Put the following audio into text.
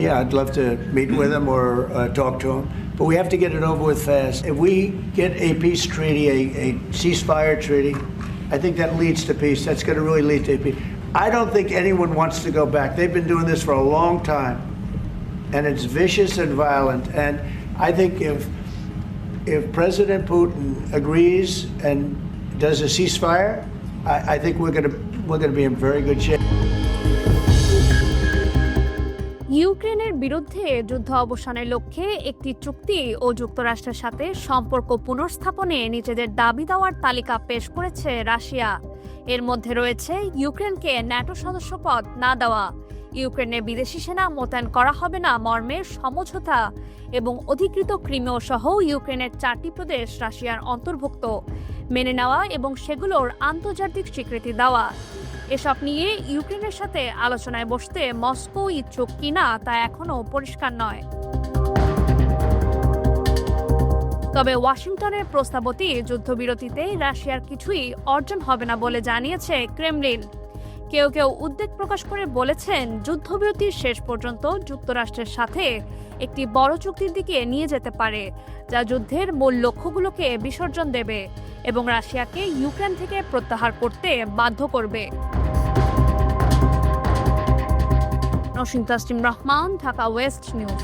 yeah, I'd love to meet with him or talk to him. But we have to get it over with fast. If we get a peace treaty, a ceasefire treaty, I think that leads to peace. That's going to really lead to peace. I don't think anyone wants to go back. They've been doing this for a long time, and it's vicious and violent. And I think if President Putin agrees and does a ceasefire, I think we're going to be in very good shape. ইউক্রেনের বিরুদ্ধে যুদ্ধ অবসানের লক্ষ্যে একটি চুক্তি ও যুক্তরাষ্ট্রের সাথে সম্পর্ক পুনর্স্থাপনে নিজেদের দাবি দেওয়ার তালিকা পেশ করেছে রাশিয়া। এর মধ্যে রয়েছে ইউক্রেনকে ন্যাটো সদস্যপদ না দেওয়া, ইউক্রেনে বিদেশি সেনা মোতায়েন করা হবে না মর্মের সমঝোতা এবং অধিকৃত ক্রিমিয়া সহ ইউক্রেনের 4টি প্রদেশ রাশিয়ার অন্তর্ভুক্ত মেনে নেওয়া এবং সেগুলোর আন্তর্জাতিক স্বীকৃতি দেওয়া। এসব নিয়ে ইউক্রেনের সাথে আলোচনায় বসতে মস্কো ইচ্ছুক কিনা তা এখনও পরিষ্কার নয়। তবে ওয়াশিংটনের প্রস্তাবটি যুদ্ধবিরতিতে রাশিয়ার কিছুই অর্জন হবে না বলে জানিয়েছে ক্রেমলিন। কেউ কেউ উদ্বেগ প্রকাশ করে বলেছেন, যুদ্ধবিরতির শেষ পর্যন্ত যুক্তরাষ্ট্রের সাথে একটি বড় চুক্তির দিকে নিয়ে যেতে পারে, যা যুদ্ধের মূল লক্ষ্যগুলোকে বিসর্জন দেবে এবং রাশিয়াকে ইউক্রেন থেকে প্রত্যাহার করতে বাধ্য করবে। নসীম তাসলিম রহমান, ঢাকা ওয়েস্ট নিউজ।